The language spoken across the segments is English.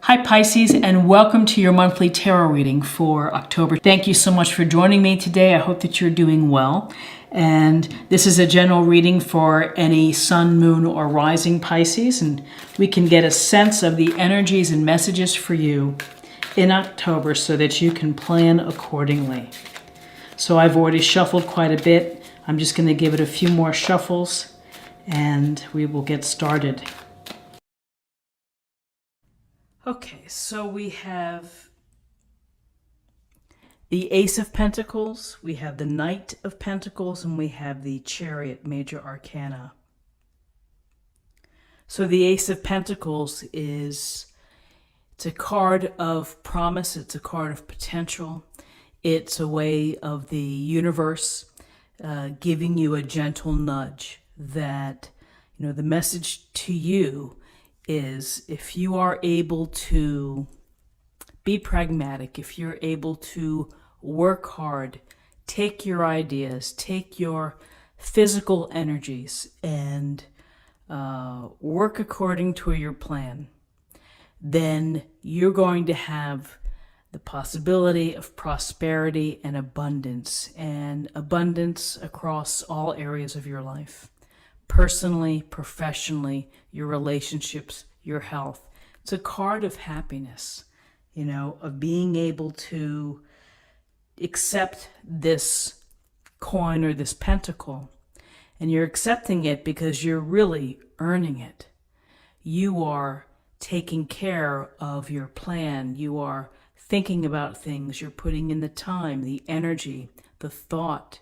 Hi Pisces, and welcome to your monthly tarot reading for October. Thank you so much for joining me today. I hope that you're doing well. And this is a general reading for any sun, moon, or rising Pisces, and we can get a sense of the energies and messages for you in October so that you can plan accordingly. So I've already shuffled quite a bit. I'm just going to give it a few more shuffles and we will get started. Okay, so we have the Ace of Pentacles, we have the Knight of Pentacles, and we have the Chariot, Major Arcana. So the Ace of Pentacles it's a card of promise, it's a card of potential. It's a way of the universe giving you a gentle nudge that, the message to you is if you are able to be pragmatic, if you're able to work hard, take your ideas, take your physical energies and work according to your plan, then you're going to have the possibility of prosperity and abundance across all areas of your life. Personally, professionally, your relationships, your health. It's a card of happiness, of being able to accept this coin or this pentacle. And you're accepting it because you're really earning it. You are taking care of your plan. You are thinking about things. You're putting in the time, the energy, the thought,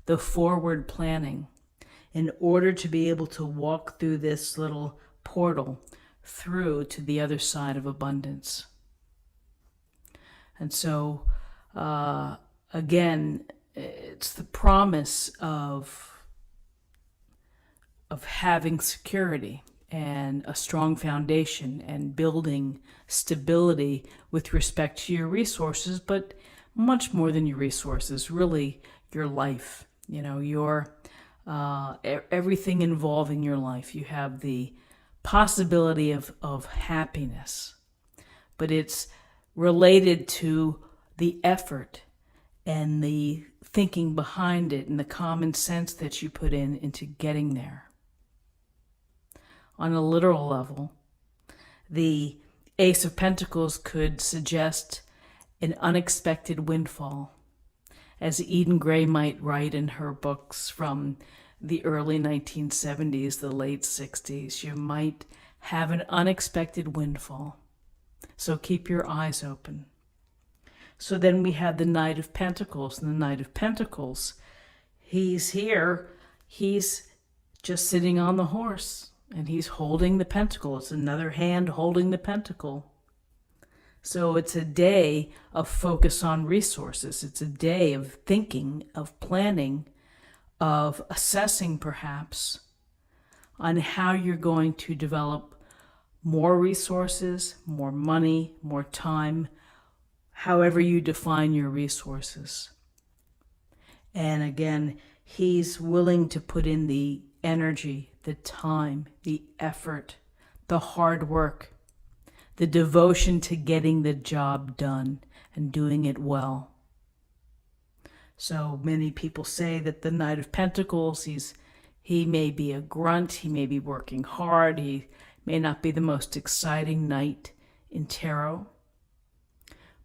the forward planning, in order to be able to walk through this little portal through to the other side of abundance. And so, again, it's the promise of having security and a strong foundation and building stability with respect to your resources, but much more than your resources, really your life, your everything involving your life. You have the possibility of happiness, but it's related to the effort and the thinking behind it and the common sense that you put into getting there. On a literal level, the Ace of Pentacles could suggest an unexpected windfall. As Eden Gray might write in her books from the early 1970s, the late 60s, you might have an unexpected windfall. So keep your eyes open. So then we have the Knight of Pentacles. And the Knight of Pentacles, he's here. He's just sitting on the horse and he's holding the pentacle. It's another hand holding the pentacle. So it's a day of focus on resources. It's a day of thinking, of planning, of assessing perhaps on how you're going to develop more resources, more money, more time, however you define your resources. And again, he's willing to put in the energy, the time, the effort, the hard work, the devotion to getting the job done and doing it well. So many people say that the Knight of Pentacles, he may be a grunt, he may be working hard, he may not be the most exciting knight in tarot,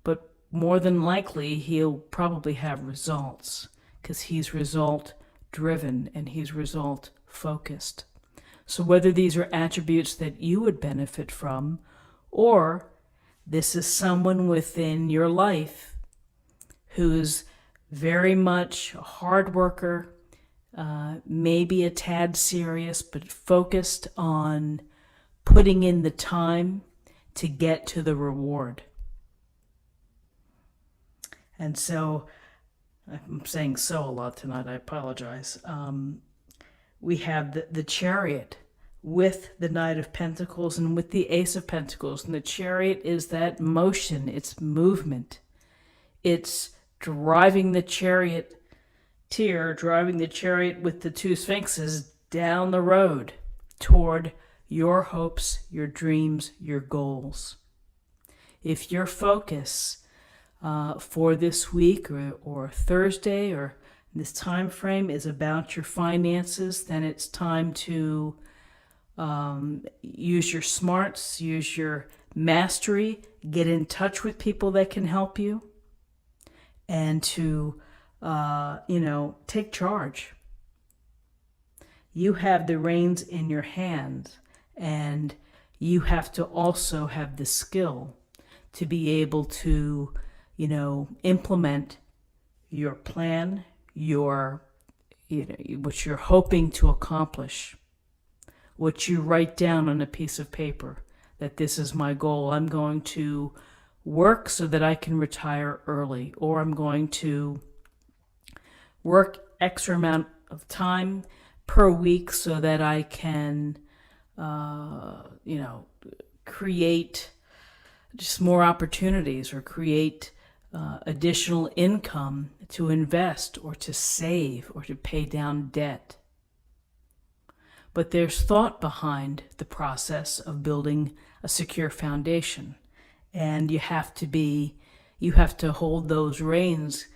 but more than likely he'll probably have results because he's result driven and he's result focused. So whether these are attributes that you would benefit from, or this is someone within your life who's very much a hard worker, maybe a tad serious, but focused on putting in the time to get to the reward. And so, I'm saying so a lot tonight, I apologize. We have the Chariot with the Knight of Pentacles and with the Ace of Pentacles. And the Chariot is that motion, it's movement. It's driving the chariot with the two sphinxes down the road toward your hopes, your dreams, your goals. If your focus for this week or Thursday or this time frame is about your finances, then it's time to use your smarts, use your mastery, get in touch with people that can help you, and to, take charge. You have the reins in your hands, and you have to also have the skill to be able to, implement your plan, what you're hoping to accomplish, what you write down on a piece of paper, that this is my goal. I'm going to work so that I can retire early, or I'm going to work X amount of time per week so that I can, create just more opportunities or create additional income to invest or to save or to pay down debt. But there's thought behind the process of building a secure foundation. And you have to hold those reins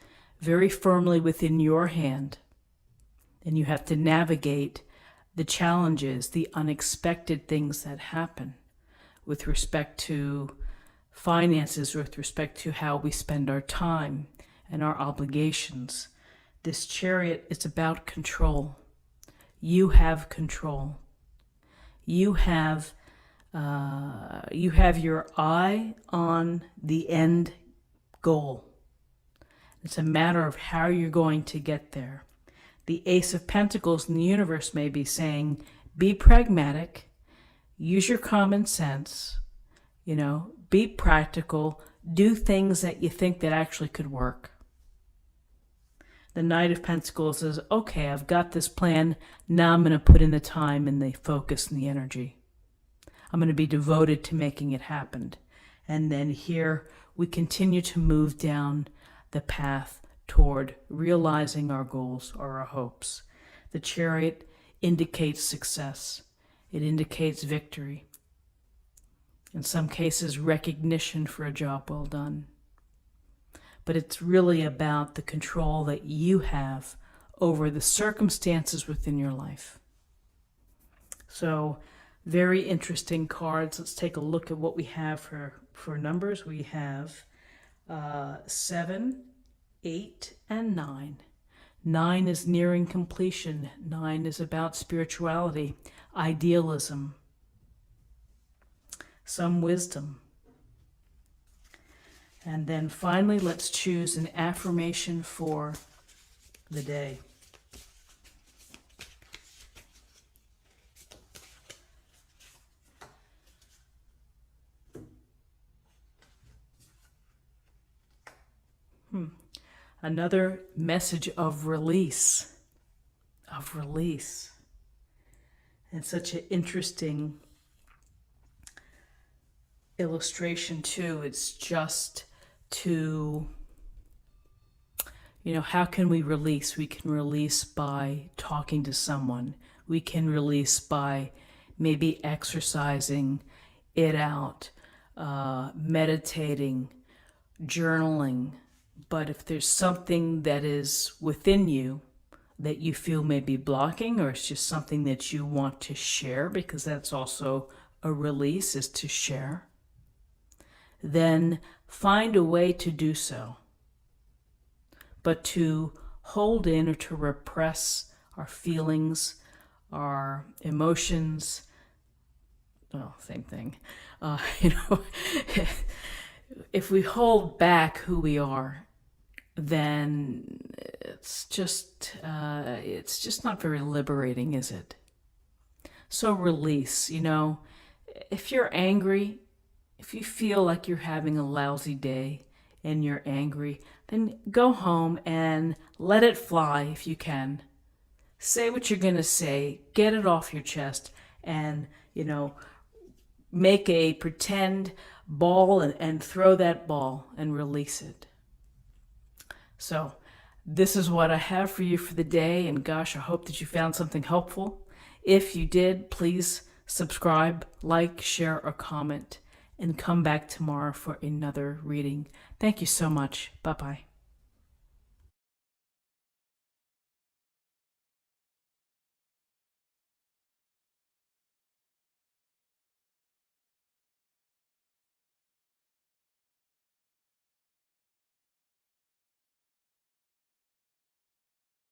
very firmly within your hand. And you have to navigate the challenges, the unexpected things that happen with respect to finances, with respect to how we spend our time and our obligations. This Chariot is about control. You have control. You have your eye on the end goal. It's a matter of how you're going to get there. The Ace of Pentacles in the universe may be saying, be pragmatic, use your common sense, be practical, do things that you think that actually could work. The Knight of Pentacles says, okay, I've got this plan. Now I'm going to put in the time and the focus and the energy. I'm going to be devoted to making it happen. And then here we continue to move down the path toward realizing our goals or our hopes. The Chariot indicates success. It indicates victory. In some cases, recognition for a job well done. But it's really about the control that you have over the circumstances within your life. So, very interesting cards. Let's take a look at what we have for numbers. We have 7, 8, and 9. 9 is nearing completion. 9 is about spirituality, idealism, some wisdom. And then finally, let's choose an affirmation for the day. Another message of release. Of release. And such an interesting illustration too. It's just to, how can we release? We can release by talking to someone. We can release by maybe exercising it out, meditating, journaling. But if there's something that is within you that you feel may be blocking, or it's just something that you want to share, because that's also a release, is to share, then find a way to do so. But to hold in or to repress our feelings, our emotions, well, same thing. If we hold back who we are, then it's just not very liberating, is it? So release, if you're angry, if you feel like you're having a lousy day and you're angry, then go home and let it fly if you can. Say what you're going to say, get it off your chest, and, make a pretend ball and throw that ball and release it. So this is what I have for you for the day, and gosh, I hope that you found something helpful. If you did, please subscribe, like, share, or comment. and come back tomorrow for another reading. Thank you so much. Bye-bye.